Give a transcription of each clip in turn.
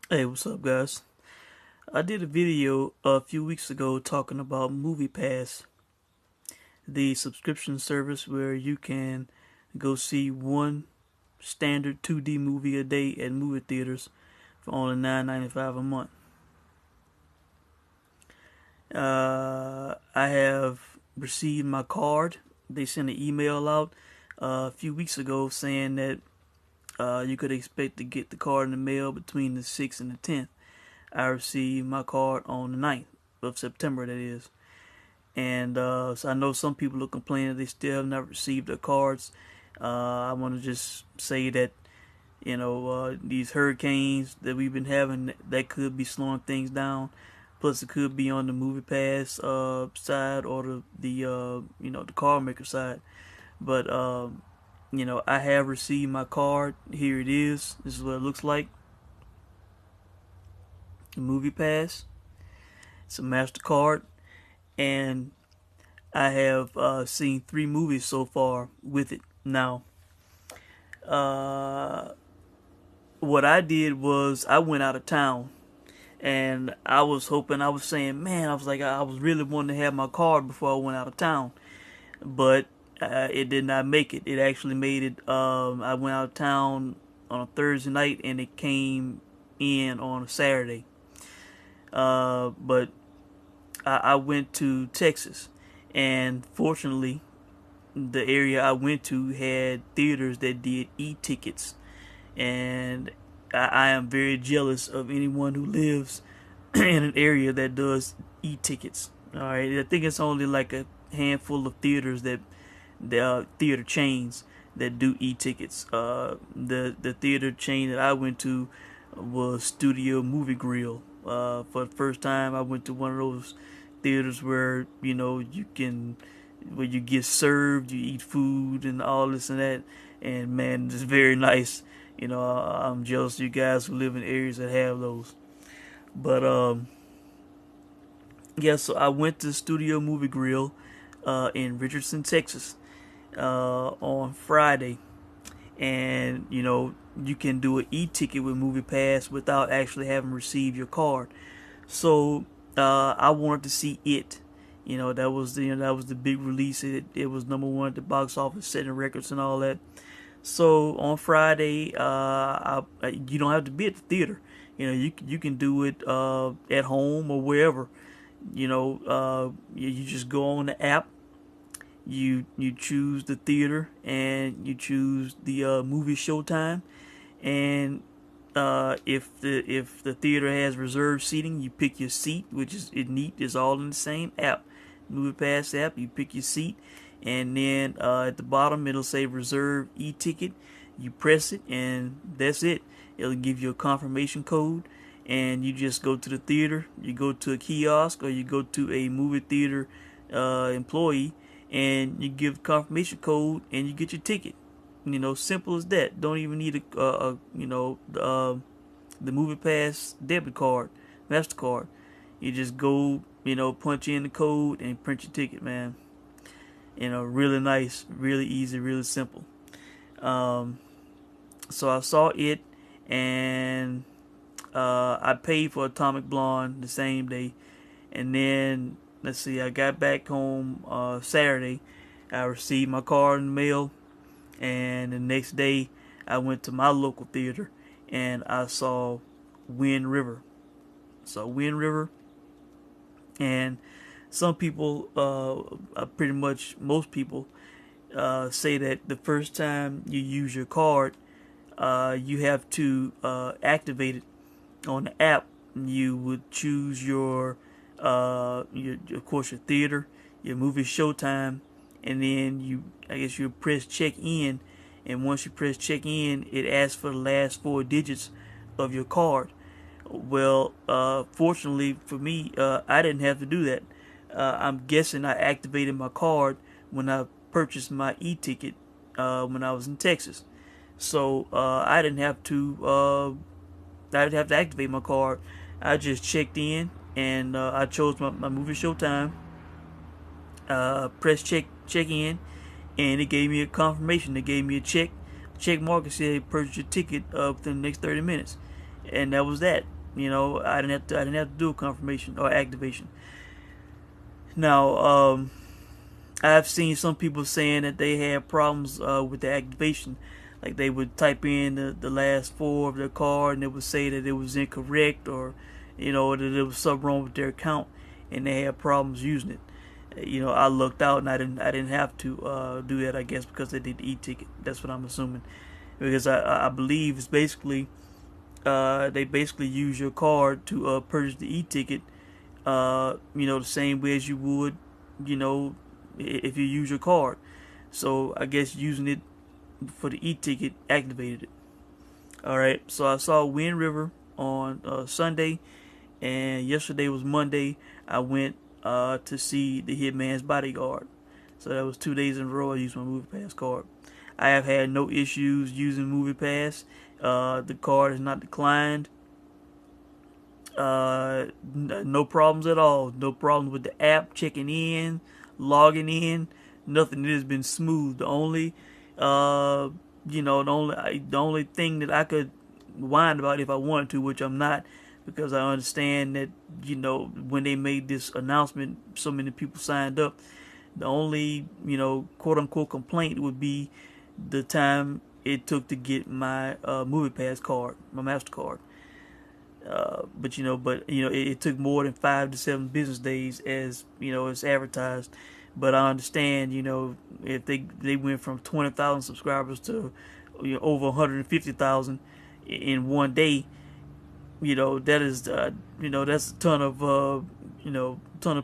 Hey, what's up, guys? I did a video a few weeks ago talking about MoviePass, the subscription service where you can go see one standard 2D movie a day at movie theaters for only $9.95 a month. I have received my card. They sent an email out a few weeks ago saying that you could expect to get the card in the mail between the 6th and the 10th. I received my card on the 9th of September, that is. And so I know some people are complaining they still have not received their cards. I want to just say that, these hurricanes that we've been having, that could be slowing things down. Plus, it could be on the MoviePass side or the car maker side. But, I have received my card. Here it is. This is what it looks like. The MoviePass. It's a MasterCard. And I have seen 3 movies so far with it. Now, what I did was I went out of town, and I was hoping, I was saying, man, I was like, I was really wanting to have my card before I went out of town, but it did not make it. It actually made it. I went out of town on a Thursday night, and it came in on a Saturday. But I went to Texas, and fortunately, the area I went to had theaters that did e-tickets, and I am very jealous of anyone who lives in an area that does e-tickets. All right, I think it's only like a handful of theaters that there are theater chains that do e-tickets. The theater chain that I went to was Studio Movie Grill. For the first time, I went to one of those theaters where where you get served, you eat food and all this and that, and man, it's very nice. I'm jealous of you guys who live in areas that have those. But yeah, so I went to Studio Movie Grill in Richardson, Texas, on Friday, and you can do an e-ticket with MoviePass without actually having received your card. So I wanted to see it. That was the big release. It was number 1 at the box office, setting records and all that. So on Friday, you don't have to be at the theater. You can do it at home or wherever. You just go on the app. You choose the theater and you choose the movie showtime, and if the theater has reserved seating, you pick your seat, which is neat. It's all in the same app, MoviePass app. You pick your seat, and then at the bottom it'll say reserve e-ticket. You press it, and that's it. It'll give you a confirmation code, and you just go to the theater. You go to a kiosk, or you go to a movie theater employee, and you give confirmation code, and you get your ticket. Simple as that. Don't even need the MoviePass debit card, MasterCard. You just go, punch in the code and print your ticket, man. Really nice, really easy, really simple. So I saw it, and I paid for Atomic Blonde the same day, and then let's see, I got back home Saturday. I received my card in the mail, and the next day I went to my local theater and I saw Wind River. And some people, pretty much most people, say that the first time you use your card, you have to activate it on the app. You would choose of course, your theater, your movie showtime, and then you press check in, and once you press check in, it asks for the last 4 digits of your card. Well, fortunately for me, I didn't have to do that. I'm guessing I activated my card when I purchased my e-ticket when I was in Texas, so I didn't have to. I didn't have to activate my card. I just checked in, and I chose my movie showtime. Press check in, and it gave me a confirmation. It gave me a check mark and said purchase your ticket within the next 30 minutes, and that was that. I didn't have to do a confirmation or activation. Now, I've seen some people saying that they had problems with the activation. Like they would type in the last four of their card and it would say that it was incorrect, or that there was something wrong with their account and they had problems using it. I looked out and I didn't have to do that. I guess because they did the e-ticket. That's what I'm assuming. Because I believe it's basically they basically use your card to purchase the e-ticket. The same way as you would, if you use your card. So I guess using it for the e-ticket activated it. All right. So I saw Wind River on Sunday, and yesterday was Monday. I went to see the Hitman's Bodyguard. So that was 2 days in a row I used my MoviePass card. I have had no issues using MoviePass. The card has not declined. No problems at all. No problems with the app checking in, logging in. Nothing. It has been smooth. The only thing that I could whine about if I wanted to, which I'm not, because I understand that when they made this announcement, so many people signed up. The only quote unquote complaint would be the time it took to get my MoviePass card, my MasterCard. It took more than 5 to 7 business days, as it's advertised. But I understand, if they went from 20,000 subscribers to over 150,000 in one day, that is that's a ton of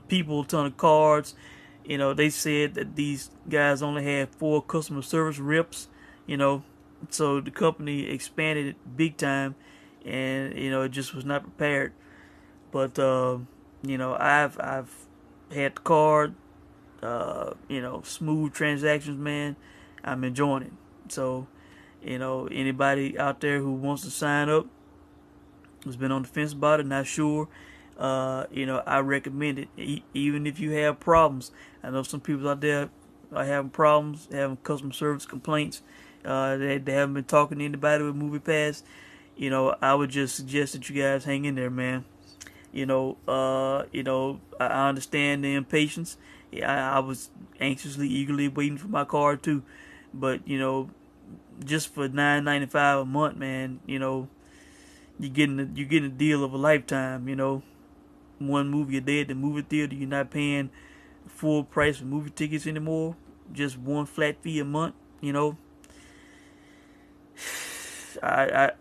people, ton of cards. They said that these guys only had 4 customer service reps. So the company expanded it big time, and it just was not prepared. But I've had the card, smooth transactions, man. I'm enjoying it. So anybody out there who wants to sign up, who's been on the fence about it, not sure, I recommend it. Even if you have problems, I know some people out there are having problems, having customer service complaints. They haven't been talking to anybody with MoviePass. I would just suggest that you guys hang in there, man. I understand the impatience. I was anxiously, eagerly waiting for my card too. But just for $9.95 a month, man, you're getting a deal of a lifetime. One movie a day at the movie theater. You're not paying full price for movie tickets anymore. Just one flat fee a month. I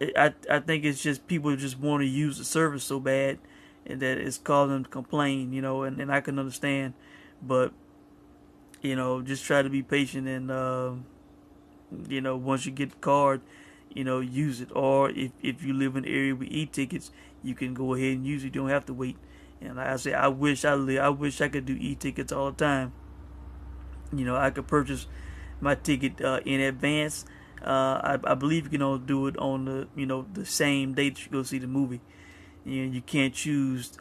think it's just people just want to use the service so bad, and that it's causing them to complain. And I can understand, but just try to be patient, and once you get the card, use it. Or if you live in an area with e-tickets, you can go ahead and use it. You don't have to wait. And like I say, I wish I could do e-tickets all the time. I could purchase my ticket in advance. I believe you can only do it on the same date that you go see the movie. You can't choose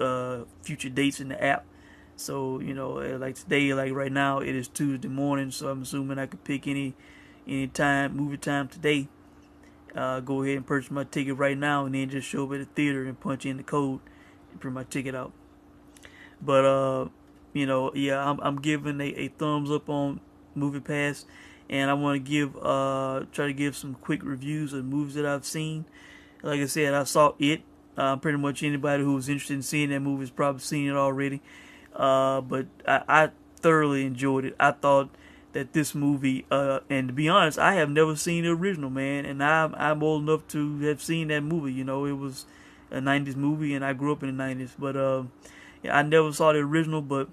future dates in the app. So like today, like right now, it is Tuesday morning. So I'm assuming I could pick any time, movie time today. Go ahead and purchase my ticket right now, and then just show up at the theater and punch in the code and print my ticket out. But I'm giving a thumbs up on MoviePass. And I want to try to give some quick reviews of movies that I've seen. Like I said, I saw It. Pretty much anybody who's interested in seeing that movie has probably seen it already. But I thoroughly enjoyed it. I thought that this movie, and to be honest, I have never seen the original, man. And I'm old enough to have seen that movie. It was a 90s movie, and I grew up in the 90s. But I never saw the original, but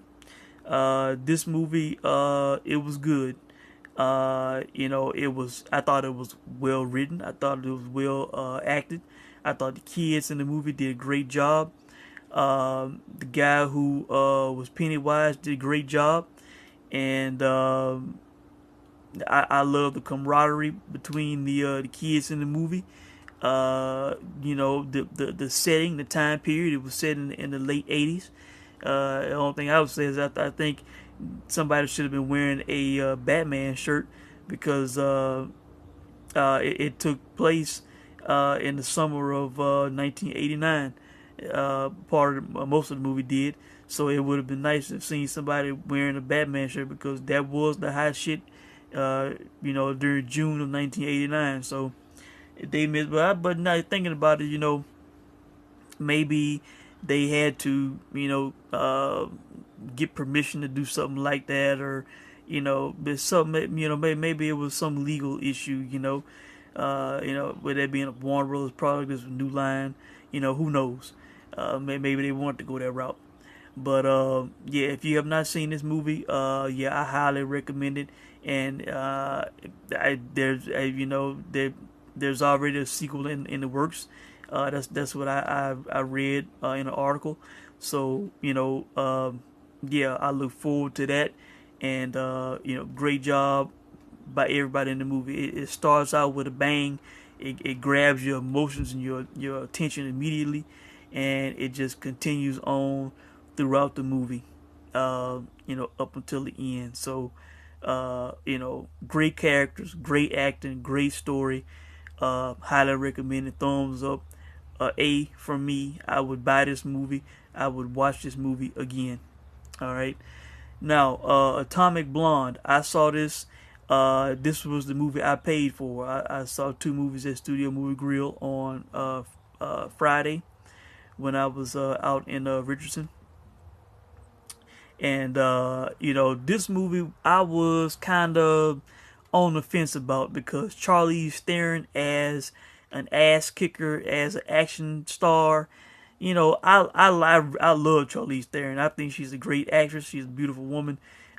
this movie, it was good. I thought it was well written. I thought it was well acted. I thought the kids in the movie did a great job. The guy who was Pennywise did a great job. And I love the camaraderie between the kids in the movie. The setting, the time period, it was set in the late 80s. The only thing I would say is I think somebody should have been wearing a Batman shirt, because it took place in the summer of 1989. part of most of the movie did. So it would have been nice to have seen somebody wearing a Batman shirt because that was the hot shit, during June of 1989. So they missed, but now thinking about it, maybe they had to, get permission to do something like that, or there's something, maybe it was some legal issue, with that being a Warner Brothers product, this new line, who knows? Maybe they wanted to go that route. But yeah, if you have not seen this movie, yeah, I highly recommend it. And there's already a sequel in the works. That's what I read in an article. So yeah, I look forward to that. And great job by everybody in the movie. It starts out with a bang. It grabs your emotions and your attention immediately, and it just continues on throughout the movie, up until the end. So, great characters, great acting, great story. Highly recommended. Thumbs up. A from me. I would buy this movie. I would watch this movie again. All right. Now, Atomic Blonde. I saw this. This was the movie I paid for. I saw two movies at Studio Movie Grill on Friday when I was out in Richardson. And this movie I was kind of on the fence about because Charlize Theron as an ass kicker, as an action star. I love Charlize Theron. I think she's a great actress. She's a beautiful woman,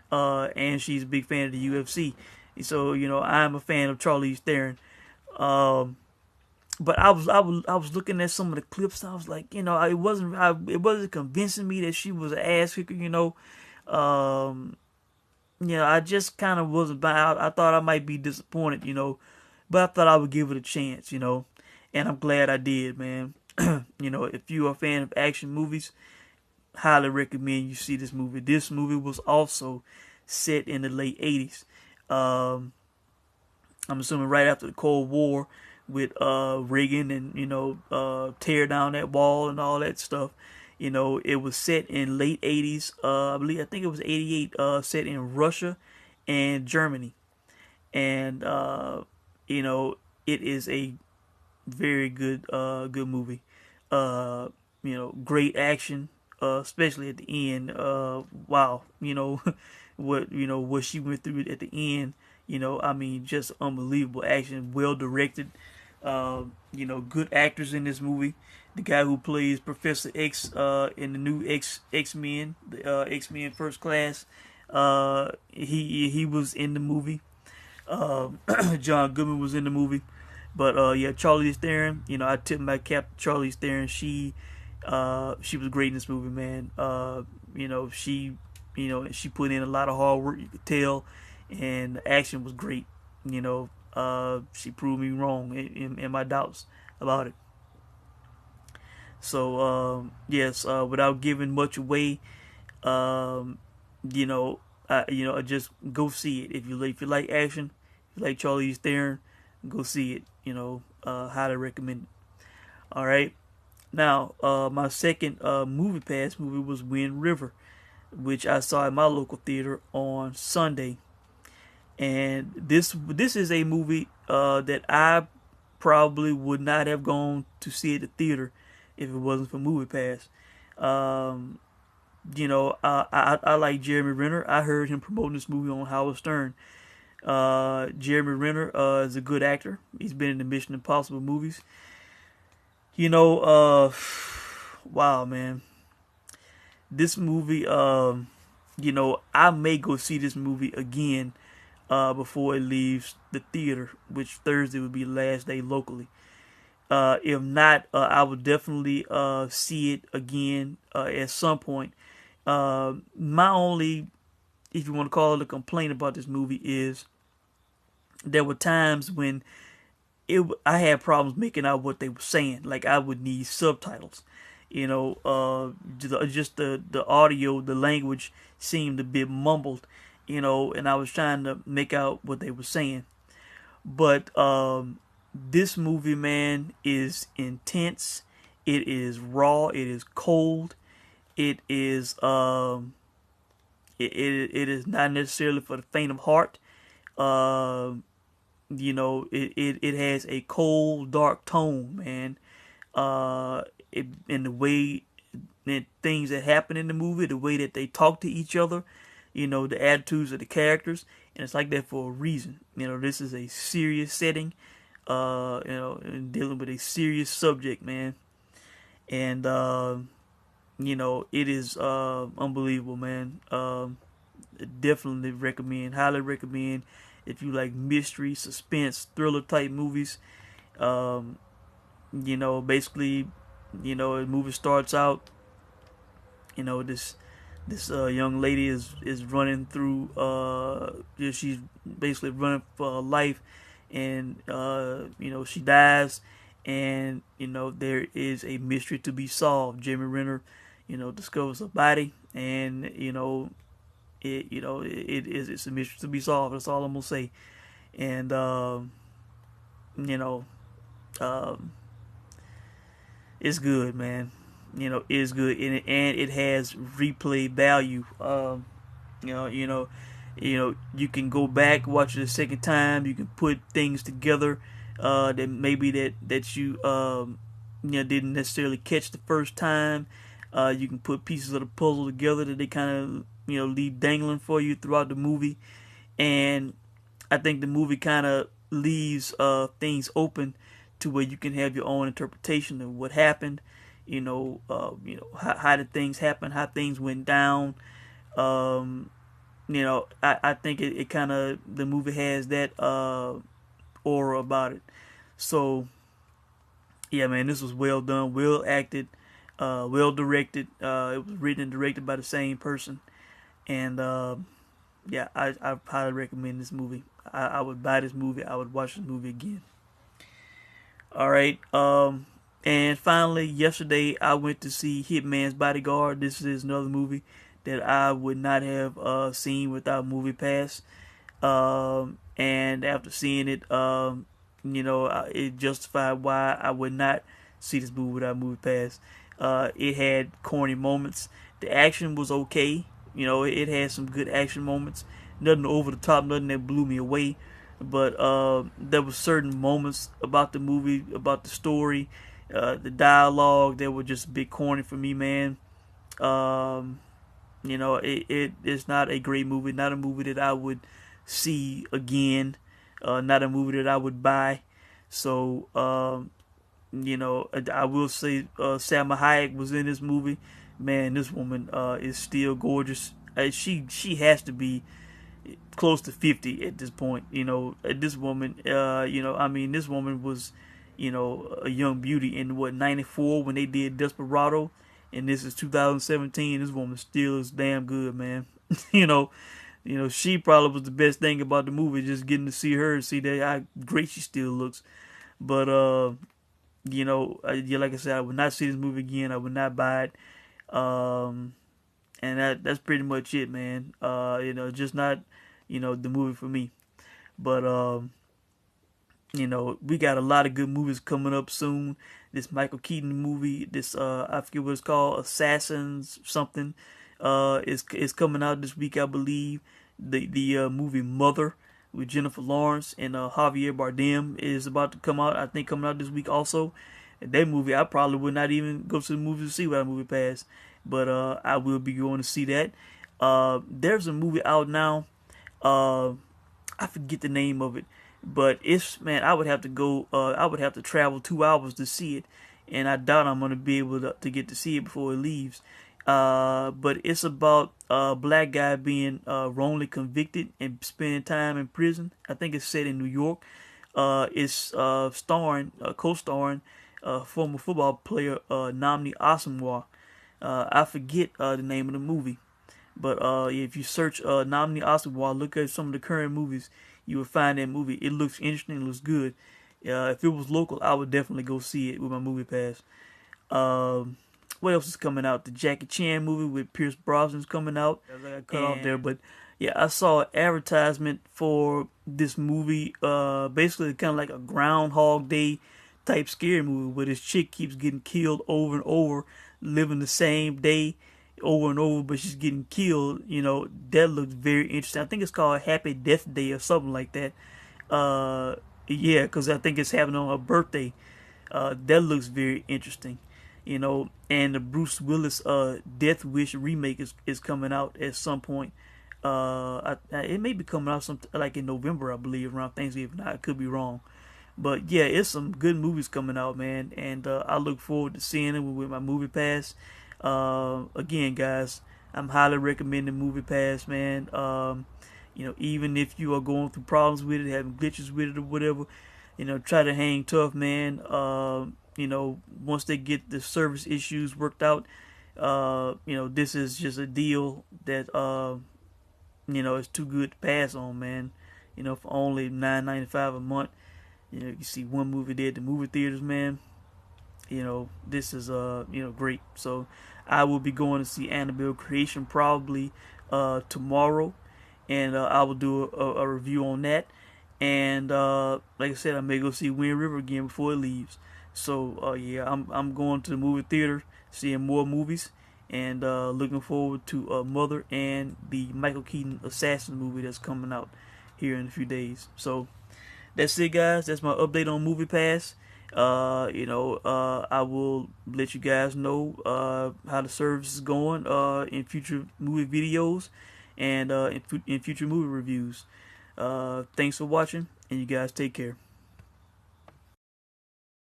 and she's a big fan of the UFC. So I'm a fan of Charlize Theron. But I was looking at some of the clips. And I was like, it wasn't convincing me that she was an ass kicker. I just kind of wasn't. I thought I might be disappointed. But I thought I would give it a chance. And I'm glad I did, man. If you're a fan of action movies, highly recommend you see this movie. This movie was also set in the late 80s. I'm assuming right after the Cold War with Reagan and tear down that wall and all that stuff. It was set in late 80s. I think it was 88. Set in Russia and Germany, and it is a very good movie. Great action, especially at the end. Wow, what she went through at the end. Just unbelievable action, well directed. Good actors in this movie. The guy who plays Professor X in the new X-Men, the X-Men First Class, he was in the movie. John Goodman was in the movie. But yeah, Charlize Theron, I tip my cap to Charlize Theron. She was great in this movie, man. She put in a lot of hard work, you could tell, and the action was great. She proved me wrong in my doubts about it. So yes, without giving much away, just go see it if you like action, if you like Charlize Theron, go see it. Highly recommend it. All right. Now, my second MoviePass movie was Wind River, which I saw at my local theater on Sunday. And this is a movie that I probably would not have gone to see at the theater if it wasn't for MoviePass. I like Jeremy Renner. I heard him promoting this movie on Howard Stern. Jeremy Renner is a good actor. He's been in the Mission Impossible movies. Wow, man. This movie, I may go see this movie again before it leaves the theater, which Thursday would be the last day locally. If not, I would definitely see it again at some point. My only, if you want to call it a complaint about this movie, is there were times when I had problems making out what they were saying. Like I would need subtitles. Just the audio, the language seemed a bit mumbled. And I was trying to make out what they were saying. But this movie, man, is intense. It is raw. It is cold. It is it is not necessarily for the faint of heart. Um, it has a cold, dark tone, man. In the way that things that happen in the movie, the way that they talk to each other, the attitudes of the characters, and it's like that for a reason. This is a serious setting, and dealing with a serious subject, man. And it is unbelievable, man. Definitely recommend, highly recommend if you like mystery, suspense, thriller type movies. Um, basically, the movie starts out. This young lady is running through. She's basically running for her life, and she dies, and there is a mystery to be solved. Jeremy Renner, discovers her body, and it's a mystery to be solved. That's all I'm gonna say. And you know, um, it's good, man. It's good, and it has replay value. You know, you know, you can go back, watch it a second time. You can put things together that maybe that you didn't necessarily catch the first time. You can put pieces of the puzzle together that they kind of leave dangling for you throughout the movie, and I think the movie kind of leaves things open to where you can have your own interpretation of what happened. How did things happen, how things went down. Um, I think it kind of, the movie has that aura about it. So yeah, man, this was well done, well acted, well directed. It was written and directed by the same person, and yeah, I highly recommend this movie. I would buy this movie. I would watch this movie again. All right. And finally, yesterday I went to see Hitman's Bodyguard. This is another movie that I would not have seen without MoviePass. And after seeing it, it justified why I would not see this movie without MoviePass. It had corny moments. The action was okay. It had some good action moments. Nothing over the top, nothing that blew me away. But there were certain moments about the movie, about the story, the dialogue that were just a bit corny for me, man. Um, it's not a great movie, not a movie that I would see again, not a movie that I would buy. So, I will say Salma Hayek was in this movie. Man, this woman is still gorgeous. She has to be close to 50 at this point. This woman, this woman was, a young beauty in what, 94 when they did Desperado, and this is 2017. This woman still is damn good, man. you know, she probably was the best thing about the movie, just getting to see her and see that how great she still looks. But like I said, I would not see this movie again. I would not buy it. And that's pretty much it, man. Just not, the movie for me. But we got a lot of good movies coming up soon. This Michael Keaton movie, this I forget what it's called, Assassins something, is coming out this week, I believe. The movie Mother with Jennifer Lawrence and Javier Bardem is about to come out. I think coming out this week also. And that movie, I probably would not even go to the movie to see without MoviePass, but I will be going to see that. There's a movie out now. I forget the name of it, but man, I would have to go. I would have to travel 2 hours to see it, and I doubt I'm gonna be able to get to see it before it leaves. But it's about a black guy being wrongly convicted and spending time in prison. I think it's set in New York. It's co-starring former football player Namni Asamoah. I forget the name of the movie. But if you search Namni Asamoah, look at some of the current movies, you will find that movie. It looks interesting. It looks good. If it was local, I would definitely go see it with my MoviePass. What else is coming out? The Jackie Chan movie with Pierce Brosnan's coming out. I got cut off there, but yeah, I saw an advertisement for this movie. Basically, kind of like a Groundhog Day type scary movie where this chick keeps getting killed over and over, living the same day over and over, but she's getting killed. That looks very interesting. I think it's called Happy Death Day or something like that. Uh, yeah, because I think it's happening on her birthday. That looks very interesting. And the Bruce Willis Death Wish remake is coming out at some point. It may be coming out some like in November, I believe, around Thanksgiving. I could be wrong, but yeah, it's some good movies coming out, man, and I look forward to seeing them with my MoviePass. Again, guys, I'm highly recommending MoviePass, man. Even if you are going through problems with it, having glitches with it or whatever, try to hang tough, man. Once they get the service issues worked out, this is just a deal that it's too good to pass on, man. For only $9.95 a month, you see one movie there at the movie theaters, man. This is great. So I will be going to see Annabelle Creation probably tomorrow, and I will do a review on that. And like I said, I may go see Wind River again before it leaves. So yeah, I'm going to the movie theater, seeing more movies, and looking forward to Mother and the Michael Keaton Assassin movie that's coming out here in a few days. So that's it, guys. That's my update on MoviePass. I will let you guys know how the service is going in future movie videos and in future movie reviews. Thanks for watching, and you guys take care.